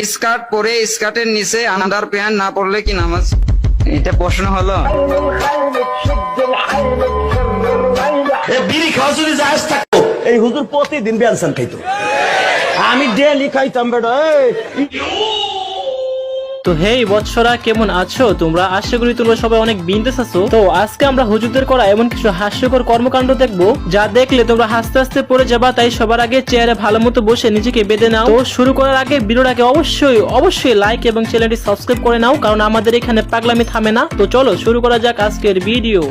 Skirt পরে স্কার্টের নিচে under pant না পরলে কি নামাজ? এটা প্রশ্ন হলো? বিড়ি খাওয়া যদি জায়েজ থাকতো এই হুজুর প্রতিদিন বেনসান খাইতো, আমি ডেলি খাইতাম বেটা। তো হেই বৎসরা, কেমন আছো তোমরা? আশা করি তোমরা সবাই অনেক বিন্দাস আছো। তো আজকে আমরা হুজুরদের করা এমন কিছু হাস্যকর কর্মকাণ্ড দেখবো যা দেখলে তোমরা হাসতে হাসতে পড়ে যাবা। তাই সবার আগে চেয়ারে ভালো মতো বসে নিজেকে বেঁধে নাও। তো শুরু করার আগে ভিডিওটাকে অবশ্যই লাইক এবং চ্যানেলটি সাবস্ক্রাইব করে নাও, কারণ আমাদের এখানে পাগলামি থামে না। তো চলো শুরু করা যাক আজকের ভিডিও।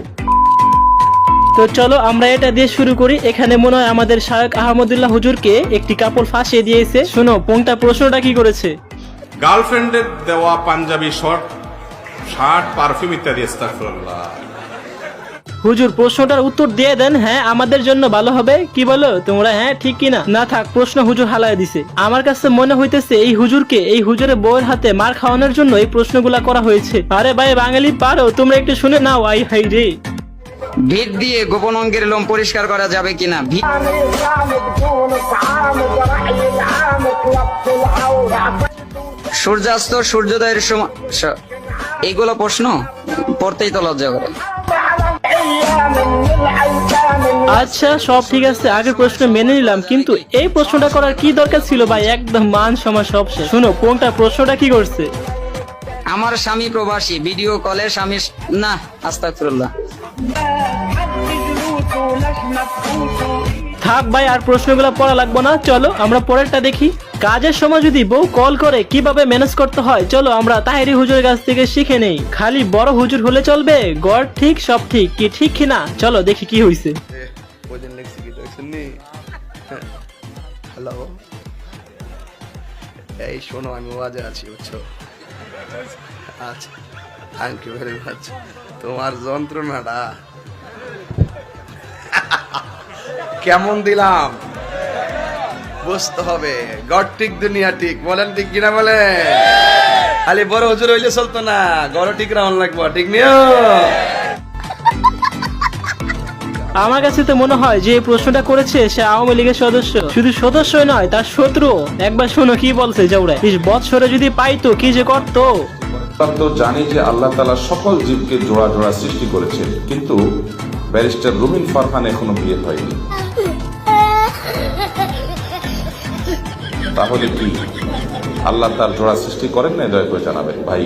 তো চলো আমরা এটা দিয়ে শুরু করি। এখানে মনে হয় আমাদের শায়খ আহমদুল্লাহ হুজুরকে একটি কাপড় ফাঁসিয়ে দিয়েছে। শোনো পোংটা প্রশ্নটা কি করেছে। গার্লফ্রেন্ডের দেওয়া পাঞ্জাবি শার্ট পারফিউম ইত্যাদি। আস্তাগফিরুল্লাহ। হুজুর প্রশ্নটার উত্তর দিয়ে দেন, হ্যাঁ আমাদের জন্য ভালো হবে। কি বলো তোমরা, হ্যাঁ ঠিক কিনা? না থাক, প্রশ্ন হুজুর হালায় দিছে। আমার কাছে মনে হইতেছে এই হুজুরের বউয়ের হাতে মার খাওয়ানোর জন্য এই প্রশ্নগুলা করা হয়েছে। আরে ভাই বাঙালি পারো, তোমরা একটু শুনে নাও। আই হাই রে। ভিট দিয়ে গোপন অঙ্গের লোম পরিষ্কার করা যাবে কিনা? সূর্যাস্ত সূর্যোদয়ের সময়, এইগুলো প্রশ্ন পড়তেই তো লজ্জা করে। আচ্ছা সব ঠিক আছে, আগের প্রশ্ন মেনে নিলাম, কিন্তু এই প্রশ্নটা করার কি দরকার ছিল ভাই? একদম মান সম্মান সব শেষ। শোনো কোনটা প্রশ্নটা কি করছে। আমার স্বামী প্রবাসী, ভিডিও কলে স্বামী না। আস্তাগফিরুল্লাহ। থাক ভাই, আর প্রশ্নগুলো পড়া লাগবে না। চলো আমরা পরেরটা দেখি। কাজের সময় যদি বউ কল করে কিভাবে ম্যানেজ করতে হয়, চলো আমরা তাহেরি হুজুরের কাছ থেকে শিখে নেই। খালি বড় হুজুর হলে চলবে? গড় ঠিক সব ঠিক, কি ঠিক কিনা? চলো দেখি কি হয়েছে। হ্যালো, এই শোনো আমি ওয়াজে আছি বুঝছো? আচ্ছা থ্যাংক ইউ ভেরি মাচ। তোমার যন্ত্রণাটা কেমন দিলাম বুঝতে হবে। গড় ঠিক দুনিয়া ঠিক, বলেন ঠিক কিনা? বলে খালি বড় হুজুর হইলে চলতো না, গড় ঠিক রাউন্ড লাগবো, ঠিক নিও। আমার কাছে তো মনে হয় যে এই প্রশ্নটা করেছে সে আওয়ামী লীগের সদস্য। শুধু সদস্যই নয়, তার শত্রু। একবার শোনো কি বলছে জাউরা। 20 বৎসরে যদি পাইতো কি যে করতো। তো জানি যে আল্লাহ তাআলা সকল জীবকে জোড়া জোড়া সৃষ্টি করেছেন, কিন্তু ব্যারিস্টার রুমিন ফারহান এখনো বিয়ে হয়নি। তাহলে কি আল্লাহ তার জোড়া সৃষ্টি করেন না? দয়া করে জানাবেন ভাই।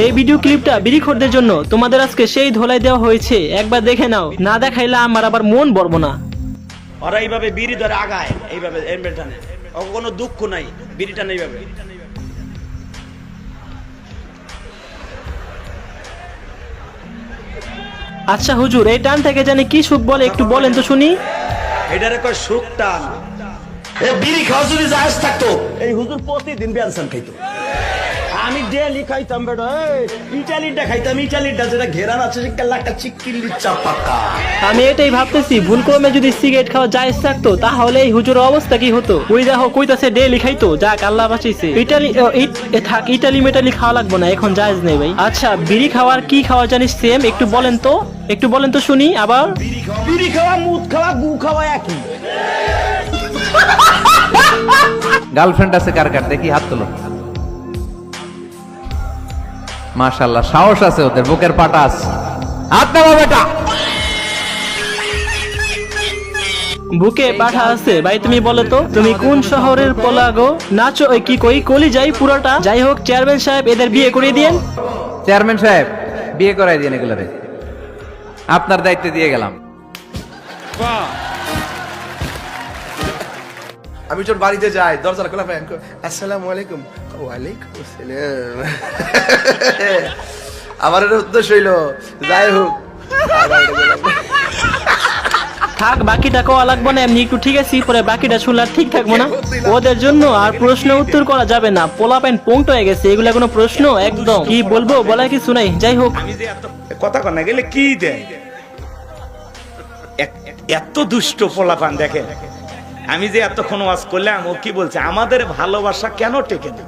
এই ভিডিও ক্লিপটা বিড়িখোরদের জন্য তোমাদের আজকে সেই ধোলাই দেওয়া হয়েছে, একবার দেখে নাও। না দেখাইলে আমার আবার মন ভরবো না। ওরা এইভাবে বিড়ি ধরে আগায়, এইভাবে এমবেল টানে, কোনো দুঃখ নাই, বিড়ি টানে এইভাবে। আচ্ছা হুজুর, এই টান থেকে জানি কি সুখ বলে, একটু বলেন তো শুনি। এটারে কয় সুখ টান। এ বিড়ি খাওয়া যদি জায়েজ থাকতো এই হুজুর প্রতিদিন বেনসান খাইতো, আমি ডেলি খাইতাম বেটা। ইটালিটা খাইতাম, ইটালিটা যেটা ঘেরান আছে একটা চিকিলি চাপাকা। আমি এটাই ভাবতেছি, ভুলক্রমে যদি সিগারেট খাওয়া জায়েজ থাকতো তাহলে এই হুজুরের অবস্থা কি হতো। ওই দেখো কইতাছে ডেলি খাইতো, যাক আল্লাহ বাঁচাইছে। ইটালি মেটালি খাওয়া লাগবো না, এখন জায়েজ নেই ভাই। আচ্ছা বিড়ি খাওয়ার কি খাওয়া জানিস সেম, একটু বলেন তো শুনি। আবার বিড়ি খাওয়া, মুদ খাওয়া, গু খাওয়া একই। গার্লফ্রেন্ড আছে কার কার? দেখি হাত তোলো। মাশাআল্লাহ, সাহস আছে ওদের, বুকের পাটা আছে। হাত নামা বেটা। বুকে পাঠা আছে ভাই। তুমি বলো তো, তুমি কোন শহরের পোলা গো? নাচো ওই কি কই কলি যাই পুরোটা। যাই হোক চেয়ারম্যান সাহেব এদের বিয়ে করিয়ে দিয়েন। চেয়ারম্যান সাহেব বিয়ে করাই দিন এগুলারে, আপনার দায়িত্বে দিয়ে গেলাম। আমি তোর বাড়িতে যাই, দরজা খোলা পাই, আসসালামু আলাইকুম। ওয়ালাইকুম আসসালাম। আমার উদ্দেশ্য হইল যাই হোক। থাক বাকিটা কোয়া লাগবো না, এমনি একটু ঠিক আছে, পরে বাকিটা শুনলে ঠিক থাকবো না। ওদের জন্য আর প্রশ্ন উত্তর করা যাবে না, পোলা প্যান্ট পোংট হয়ে গেছে। এগুলা কোনো প্রশ্ন? একদম কি বলবো বলা কিছু নাই। যাই হোক কথা কন না গেলে কি দেয়, এত দুষ্ট পোলাপান। দেখেন আমি যে এতক্ষণ ওয়াজ করলাম, ও কি বলছে, আমাদের ভালোবাসা কেন টেকে না।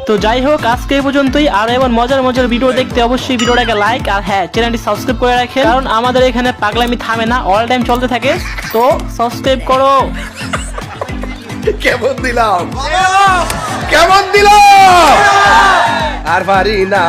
তো যাই হোক আজকে এই পর্যন্তই। আর এমন মজার ভিডিও দেখতে অবশ্যই ভিডিওটাকে লাইক আর হ্যাঁ চ্যানেলটি সাবস্ক্রাইব করে রাখেন, কারণ আমাদের এখানে পাগলামি থামে না, অল টাইম চলতে থাকে। তো সাবস্ক্রাইব করো। কেমন দিলাম, কেমন দিলাম, আর পারি না